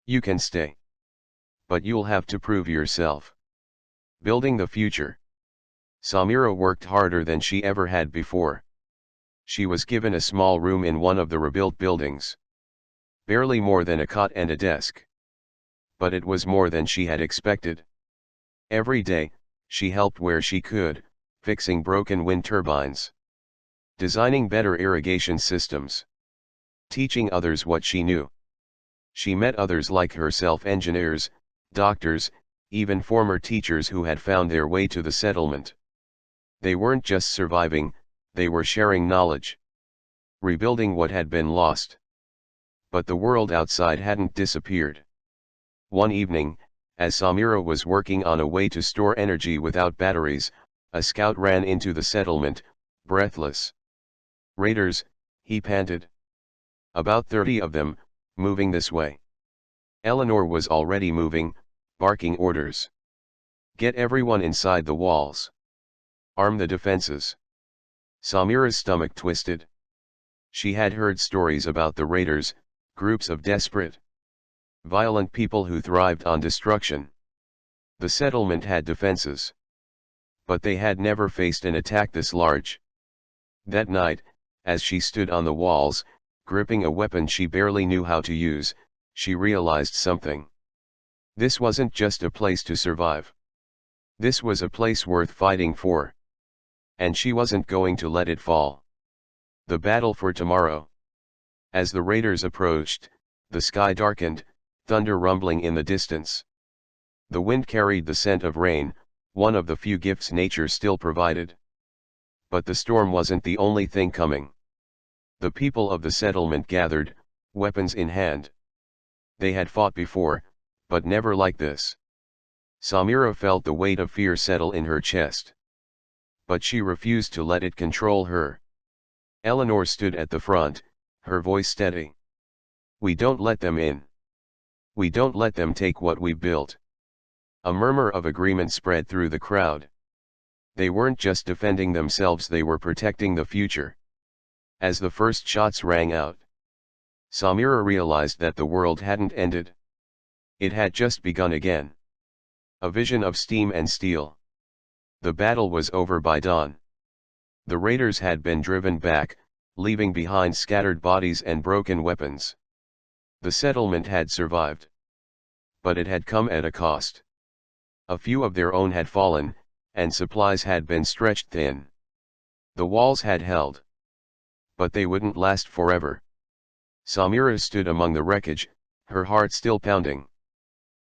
You can stay. But you'll have to prove yourself. Building the future. Samira worked harder than she ever had before. She was given a small room in one of the rebuilt buildings. Barely more than a cot and a desk. But it was more than she had expected. Every day, she helped where she could, fixing broken wind turbines. Designing better irrigation systems. Teaching others what she knew. She met others like herself, engineers, doctors, even former teachers who had found their way to the settlement. They weren't just surviving, they were sharing knowledge. Rebuilding what had been lost. But the world outside hadn't disappeared. One evening, as Samira was working on a way to store energy without batteries, a scout ran into the settlement, breathless. "Raiders," he panted. "About 30 of them, moving this way." Eleanor was already moving, barking orders. "Get everyone inside the walls. Arm the defenses." Samira's stomach twisted. She had heard stories about the raiders, groups of desperate, violent people who thrived on destruction. The settlement had defenses. But they had never faced an attack this large. That night, as she stood on the walls, gripping a weapon she barely knew how to use, she realized something. This wasn't just a place to survive. This was a place worth fighting for. And she wasn't going to let it fall. The battle for tomorrow. As the raiders approached, the sky darkened, thunder rumbling in the distance. The wind carried the scent of rain, one of the few gifts nature still provided. But the storm wasn't the only thing coming. The people of the settlement gathered, weapons in hand. They had fought before, but never like this. Samira felt the weight of fear settle in her chest. But she refused to let it control her. Eleanor stood at the front, her voice steady. "We don't let them in. We don't let them take what we built." A murmur of agreement spread through the crowd. They weren't just defending themselves, they were protecting the future. As the first shots rang out, Samira realized that the world hadn't ended. It had just begun again. A vision of steam and steel. The battle was over by dawn. The raiders had been driven back, leaving behind scattered bodies and broken weapons. The settlement had survived. But it had come at a cost. A few of their own had fallen, and supplies had been stretched thin. The walls had held. But they wouldn't last forever. Samira stood among the wreckage, her heart still pounding.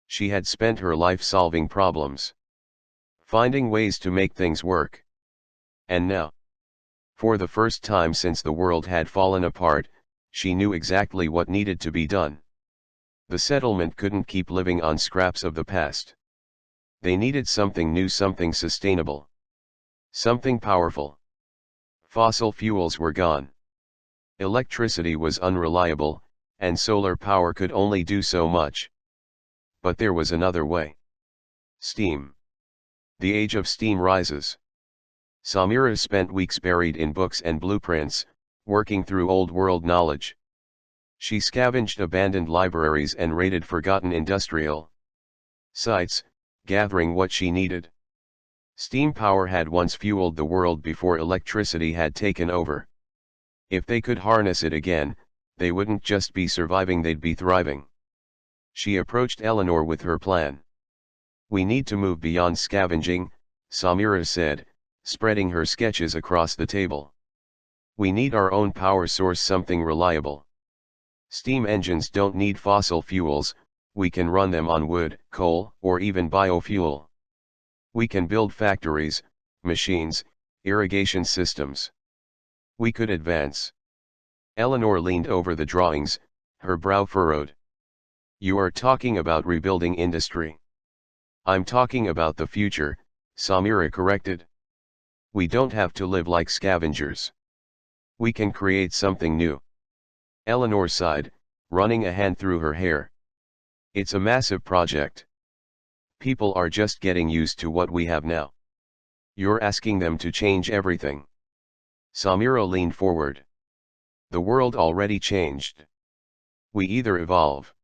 She had spent her life solving problems. Finding ways to make things work. And now, for the first time since the world had fallen apart, she knew exactly what needed to be done. The settlement couldn't keep living on scraps of the past. They needed something new, something sustainable. Something powerful. Fossil fuels were gone. Electricity was unreliable, and solar power could only do so much. But there was another way. Steam. The age of steam rises. Samira spent weeks buried in books and blueprints, working through old world knowledge. She scavenged abandoned libraries and raided forgotten industrial sites, gathering what she needed. Steam power had once fueled the world before electricity had taken over. If they could harness it again, they wouldn't just be surviving, they'd be thriving. She approached Eleanor with her plan. "We need to move beyond scavenging," Samira said, spreading her sketches across the table. "We need our own power source, something reliable. Steam engines don't need fossil fuels, we can run them on wood, coal, or even biofuel. We can build factories, machines, irrigation systems. We could advance." Eleanor leaned over the drawings, her brow furrowed. "You are talking about rebuilding industry." "I'm talking about the future," Samira corrected. "We don't have to live like scavengers. We can create something new." Eleanor sighed, running a hand through her hair. "It's a massive project. People are just getting used to what we have now. You're asking them to change everything." Samira leaned forward. "The world already changed. We either evolve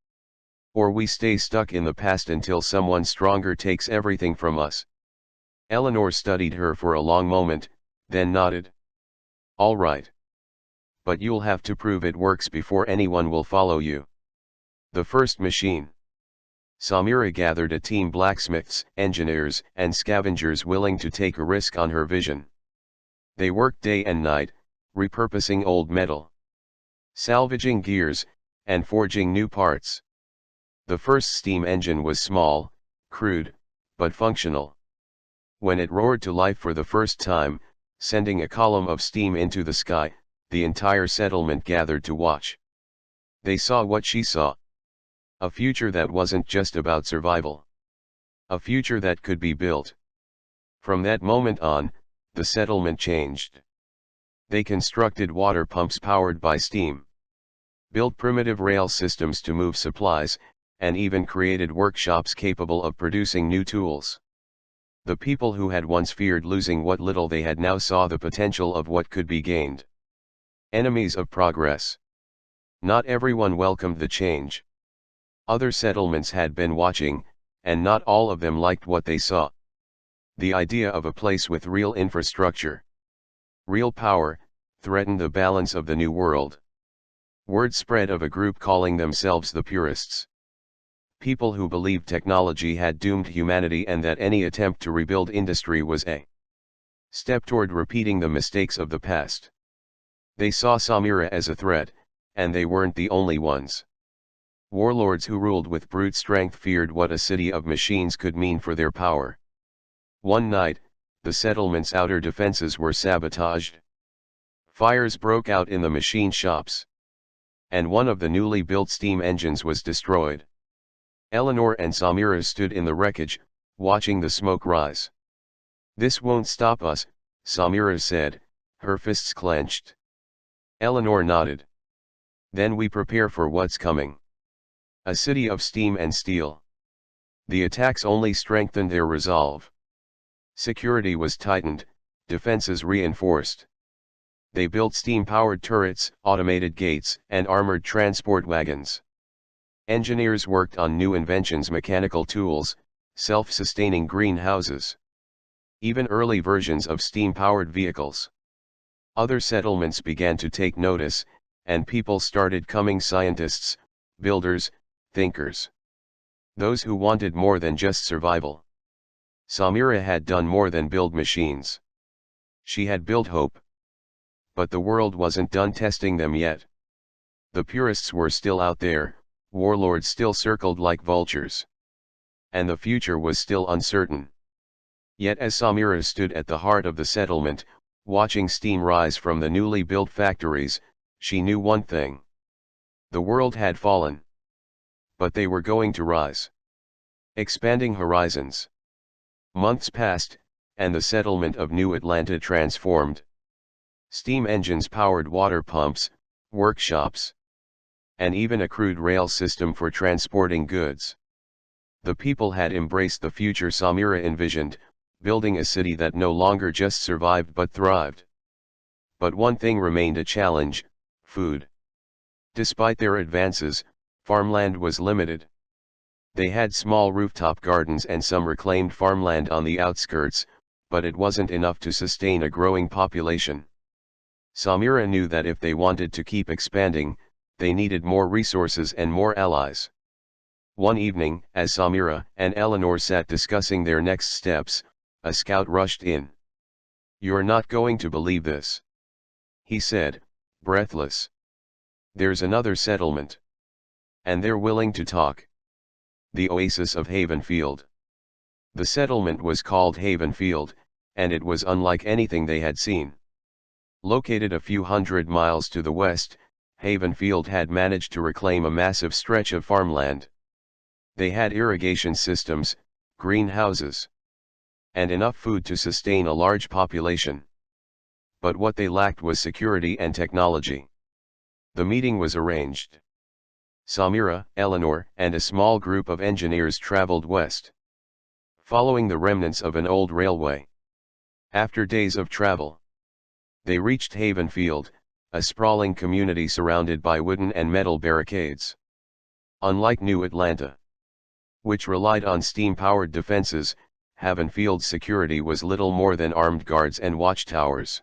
Or we stay stuck in the past until someone stronger takes everything from us. Eleanor studied her for a long moment, then nodded. All right. But you'll have to prove it works before anyone will follow you. The first machine. Samira gathered a team: blacksmiths, engineers, and scavengers willing to take a risk on her vision. They worked day and night, repurposing old metal, salvaging gears, and forging new parts. The first steam engine was small, crude, but functional. When it roared to life for the first time, sending a column of steam into the sky, the entire settlement gathered to watch. They saw what she saw. A future that wasn't just about survival. A future that could be built. From that moment on, the settlement changed. They constructed water pumps powered by steam, built primitive rail systems to move supplies, and even created workshops capable of producing new tools. The people who had once feared losing what little they had now saw the potential of what could be gained. Enemies of progress. Not everyone welcomed the change. Other settlements had been watching, and not all of them liked what they saw. The idea of a place with real infrastructure, real power, threatened the balance of the new world. Word spread of a group calling themselves the Purists. People who believed technology had doomed humanity and that any attempt to rebuild industry was a step toward repeating the mistakes of the past. They saw Samira as a threat, and they weren't the only ones. Warlords who ruled with brute strength feared what a city of machines could mean for their power. One night, the settlement's outer defenses were sabotaged. Fires broke out in the machine shops, and one of the newly built steam engines was destroyed. Eleanor and Samira stood in the wreckage, watching the smoke rise. "This won't stop us," Samira said, her fists clenched. Eleanor nodded. "Then we prepare for what's coming. A city of steam and steel." The attacks only strengthened their resolve. Security was tightened, defenses reinforced. They built steam-powered turrets, automated gates, and armored transport wagons. Engineers worked on new inventions: mechanical tools, self-sustaining greenhouses, even early versions of steam-powered vehicles. Other settlements began to take notice, and people started coming: scientists, builders, thinkers. Those who wanted more than just survival. Samira had done more than build machines. She had built hope. But the world wasn't done testing them yet. The Purists were still out there, warlords still circled like vultures. And the future was still uncertain. Yet as Samira stood at the heart of the settlement, watching steam rise from the newly built factories, she knew one thing. The world had fallen. But they were going to rise. Expanding horizons. Months passed, and the settlement of New Atlanta transformed. Steam engines powered water pumps, workshops, and even a crude rail system for transporting goods. The people had embraced the future Samira envisioned, building a city that no longer just survived but thrived. But one thing remained a challenge: food. Despite their advances, farmland was limited. They had small rooftop gardens and some reclaimed farmland on the outskirts, but it wasn't enough to sustain a growing population. Samira knew that if they wanted to keep expanding, they needed more resources and more allies. One evening, as Samira and Eleanor sat discussing their next steps, a scout rushed in. "You're not going to believe this," he said, breathless. "There's another settlement. And they're willing to talk." The oasis of Havenfield. The settlement was called Havenfield, and it was unlike anything they had seen. Located a few hundred miles to the west, Havenfield had managed to reclaim a massive stretch of farmland. They had irrigation systems, greenhouses, and enough food to sustain a large population. But what they lacked was security and technology. The meeting was arranged. Samira, Eleanor, and a small group of engineers traveled west, following the remnants of an old railway. After days of travel, they reached Havenfield, a sprawling community surrounded by wooden and metal barricades. Unlike New Atlanta, which relied on steam-powered defenses, Havenfield's security was little more than armed guards and watchtowers.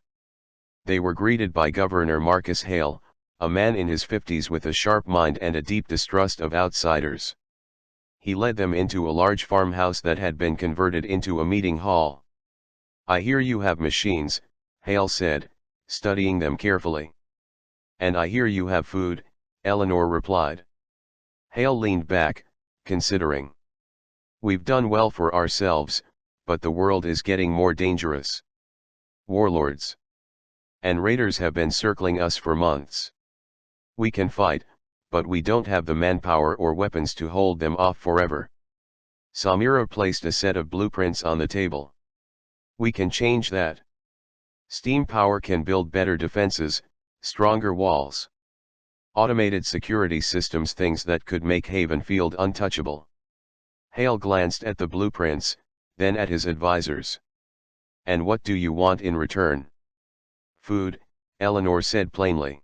They were greeted by Governor Marcus Hale, a man in his 50s with a sharp mind and a deep distrust of outsiders. He led them into a large farmhouse that had been converted into a meeting hall. "I hear you have machines," Hale said, studying them carefully. "And I hear you have food," Eleanor replied. Hale leaned back, considering. "We've done well for ourselves, but the world is getting more dangerous. Warlords and raiders have been circling us for months. We can fight, but we don't have the manpower or weapons to hold them off forever." Samira placed a set of blueprints on the table. "We can change that. Steam power can build better defenses, stronger walls. Automated security systems, things that could make Havenfield untouchable." Hale glanced at the blueprints, then at his advisors. "And what do you want in return?" "Food," Eleanor said plainly.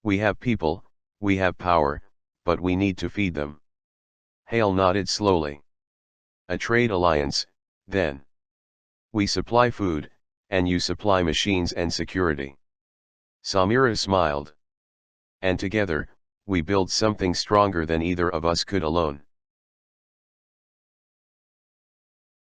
"We have people, we have power, but we need to feed them." Hale nodded slowly. "A trade alliance, then. We supply food, and you supply machines and security." Samira smiled. "And together, we build something stronger than either of us could alone."